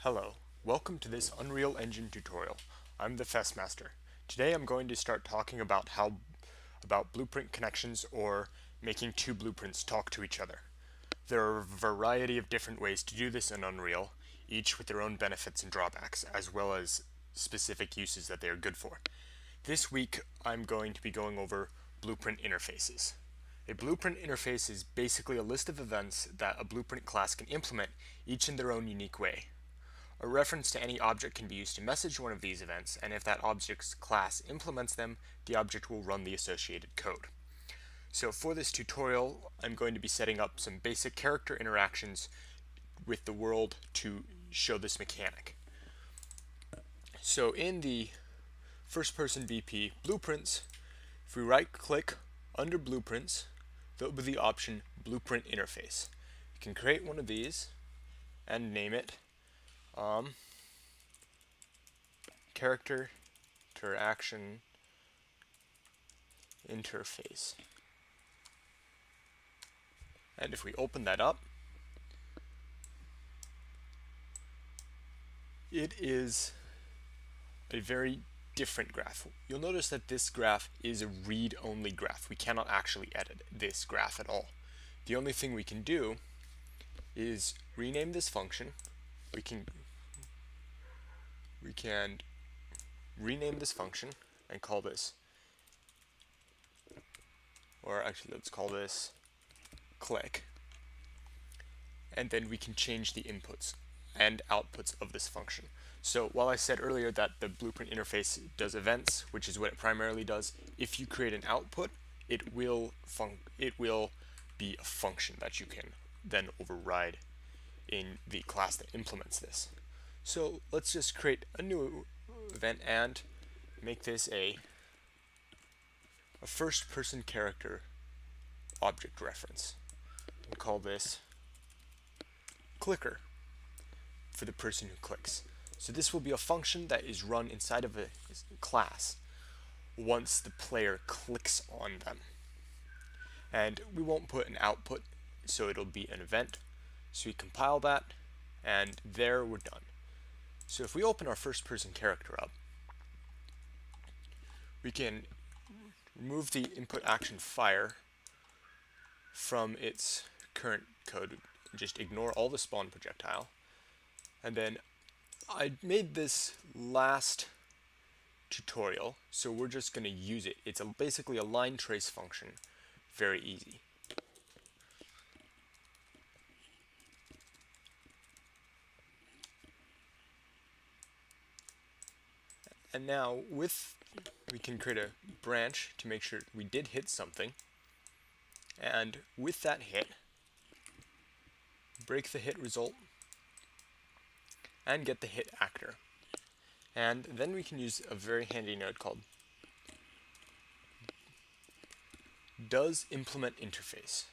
Hello, welcome to this Unreal Engine tutorial. I'm the Festmaster. Today I'm going to start talking about blueprint connections or making two blueprints talk to each other. There are a variety of different ways to do this in Unreal, each with their own benefits and drawbacks, as well as specific uses that they are good for. This week I'm going to be going over blueprint interfaces. A blueprint interface is basically a list of events that a blueprint class can implement, each in their own unique way. A reference to any object can be used to message one of these events, and if that object's class implements them, the object will run the associated code. So for this tutorial, I'm going to be setting up some basic character interactions with the world to show this mechanic. So in the first-person VP blueprints, if we right-click under blueprints, there'll be the option blueprint interface. You can create one of these and name it character interaction interface. And if we open that up, it is a very different graph. You'll notice that this graph is a read-only graph. We cannot actually edit this graph at all. The only thing we can do is rename this function. We can rename this function and call this, or actually let's call this click, and then we can change the inputs and outputs of this function. So while I said earlier that the blueprint interface does events, which is what it primarily does, if you create an output, it will be a function that you can then override in the class that implements this. So let's just create a new event and make this a first-person character object reference. We'll call this clicker for the person who clicks. So this will be a function that is run inside of a class once the player clicks on them. And we won't put an output, so it'll be an event. So we compile that, and there we're done. So if we open our first-person character up, we can remove the input action fire from its current code. Just ignore all the spawn projectile. And then I made this last tutorial, so we're just going to use it. It's basically a line trace function. Very easy. And now we can create a branch to make sure we did hit something. And with that hit, break the hit result and get the hit actor. And then we can use a very handy node called does implement interface.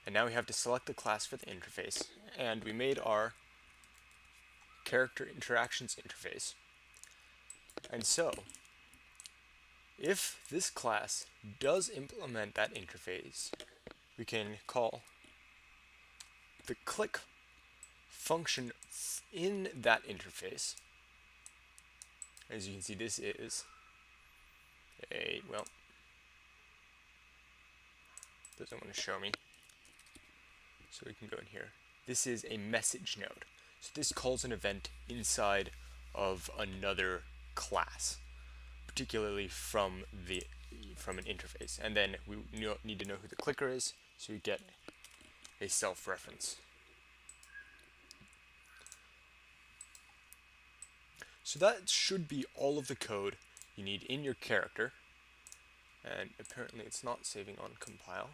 And now we have to select the class for the interface, and we made our character interactions interface. And so, if this class does implement that interface, we can call the click function in that interface. As you can see, this is a, well, doesn't want to show me. So we can go in here. This is a message node. So this calls an event inside of another class, particularly from an interface. And then we need to know who the clicker is, so we get a self-reference. So that should be all of the code you need in your character. And apparently it's not saving on compile.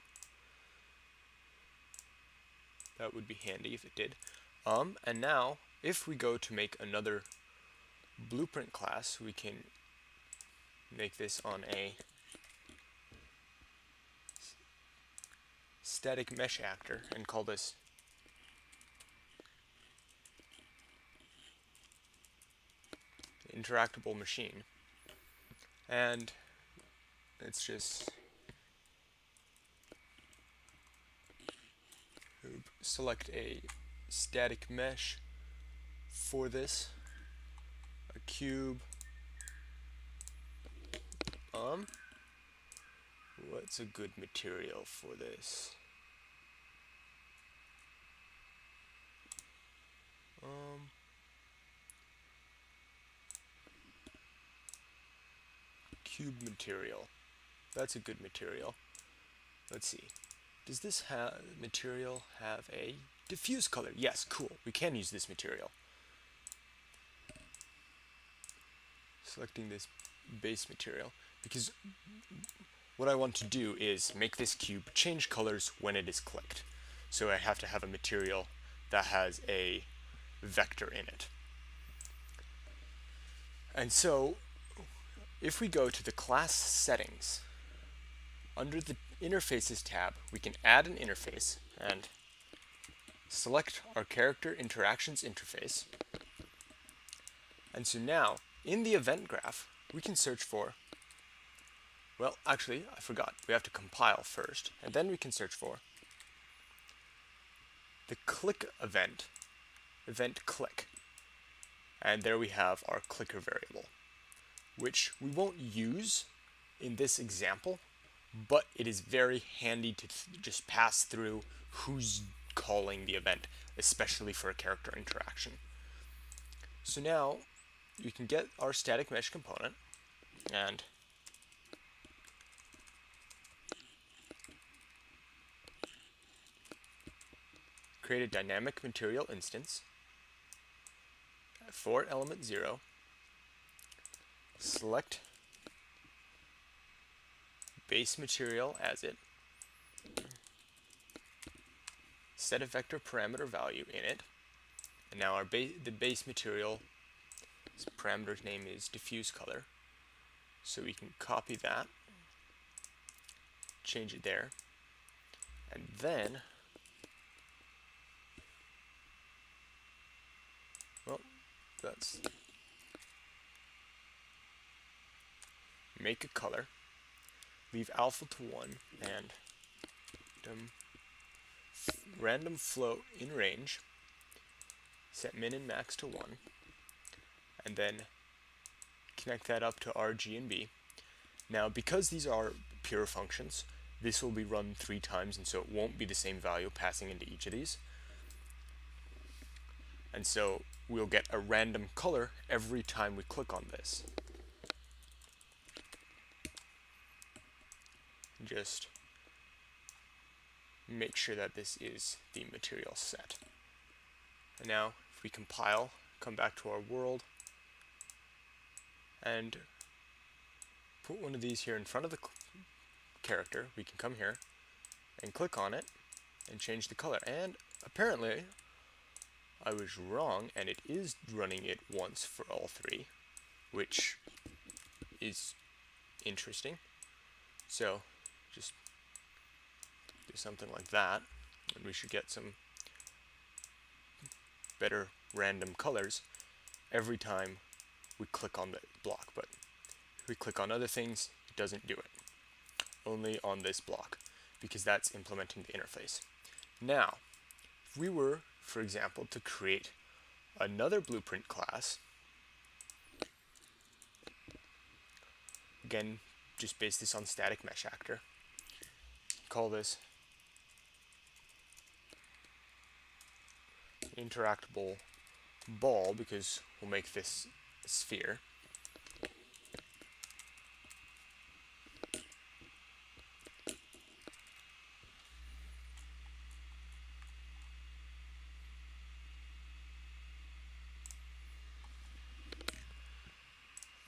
That would be handy if it did. And now, if we go to make another blueprint class, we can make this on a static mesh actor and call this interactable machine. And it's just select a static mesh for this, a cube. What's a good material for this? Cube material. That's a good material. Let's see. Does this material have a diffuse color? Yes, cool. We can use this material. Selecting this base material, because what I want to do is make this cube change colors when it is clicked. So I have to have a material that has a vector in it. And so if we go to the class settings, under the interfaces tab, we can add an interface and select our character interactions interface. And so now in the event graph, we can search for, well, actually, I forgot. We have to compile first, and then we can search for the click event click. And there we have our clicker variable, which we won't use in this example, but it is very handy to just pass through who's calling the event, especially for a character interaction. So now you can get our static mesh component and create a dynamic material instance for element 0, select base material as it, set a vector parameter value in it, and now the base material parameter's name is diffuse color, so we can copy that, change it there, and then, well, that's make a color, leave alpha to 1, and random float in range, set min and max to 1, and then connect that up to RG and B. Now, because these are pure functions, this will be run 3 times, and so it won't be the same value passing into each of these. And so we'll get a random color every time we click on this. Just make sure that this is the material set. And now, if we compile, come back to our world, and put one of these here in front of the character, we can come here and click on it and change the color. And apparently, I was wrong, and it is running it once for all 3, which is interesting. So just do something like that, and we should get some better random colors every time we click on the block. But if we click on other things, it doesn't do it. Only on this block, because that's implementing the interface. Now, if we were, for example, to create another blueprint class, again, just base this on static mesh actor, call this interactable ball, because we'll make this a sphere.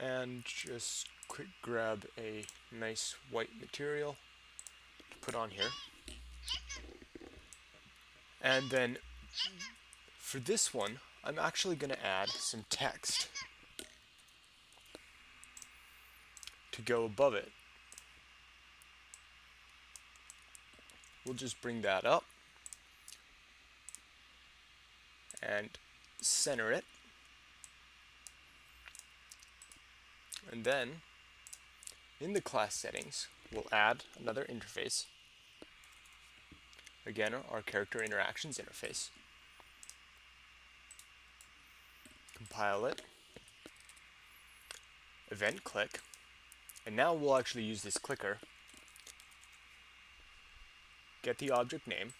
And just quick grab a nice white material to put on here. And then for this one, I'm actually going to add some text to go above it. We'll just bring that up and center it. And then, in the class settings, we'll add another interface. Again, our character interactions interface. compile it, event click, and now we'll actually use this clicker, get the object name,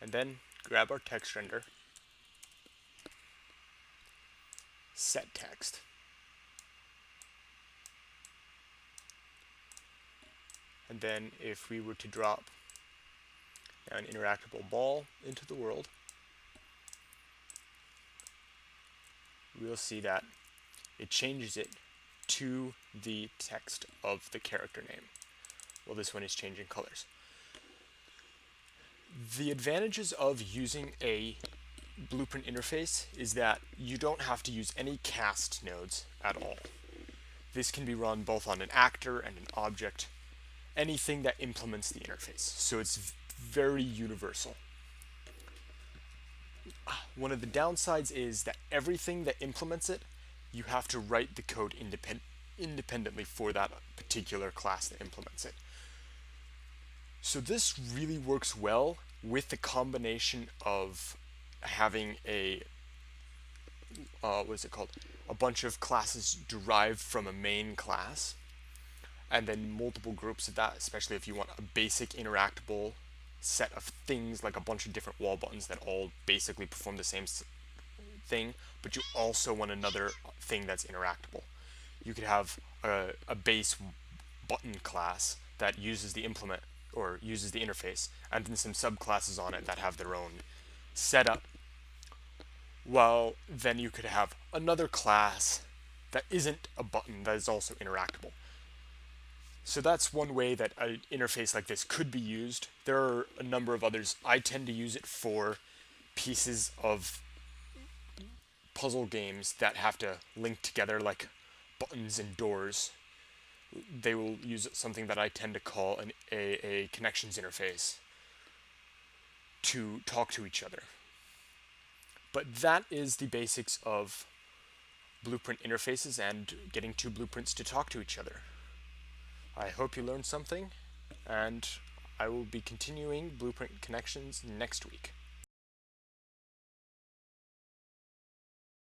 and then grab our text render, set text, and then if we were to drop an interactable ball into the world, we'll see that it changes it to the text of the character name. Well, this one is changing colors. The advantages of using a Blueprint interface is that you don't have to use any cast nodes at all. This can be run both on an actor and an object, anything that implements the interface, so it's very universal. One of the downsides is that everything that implements it, you have to write the code independently for that particular class that implements it. So this really works well with the combination of having a a bunch of classes derived from a main class, and then multiple groups of that, especially if you want a basic interactable set of things like a bunch of different wall buttons that all basically perform the same thing, but you also want another thing that's interactable. You could have a base button class that uses the implement or uses the interface, and then some subclasses on it that have their own setup. Well, then you could have another class that isn't a button that is also interactable. So that's one way that an interface like this could be used. There are a number of others. I tend to use it for pieces of puzzle games that have to link together, like buttons and doors. They will use something that I tend to call a connections interface to talk to each other. But that is the basics of Blueprint interfaces and getting two blueprints to talk to each other. I hope you learned something, and I will be continuing Blueprint Connections next week.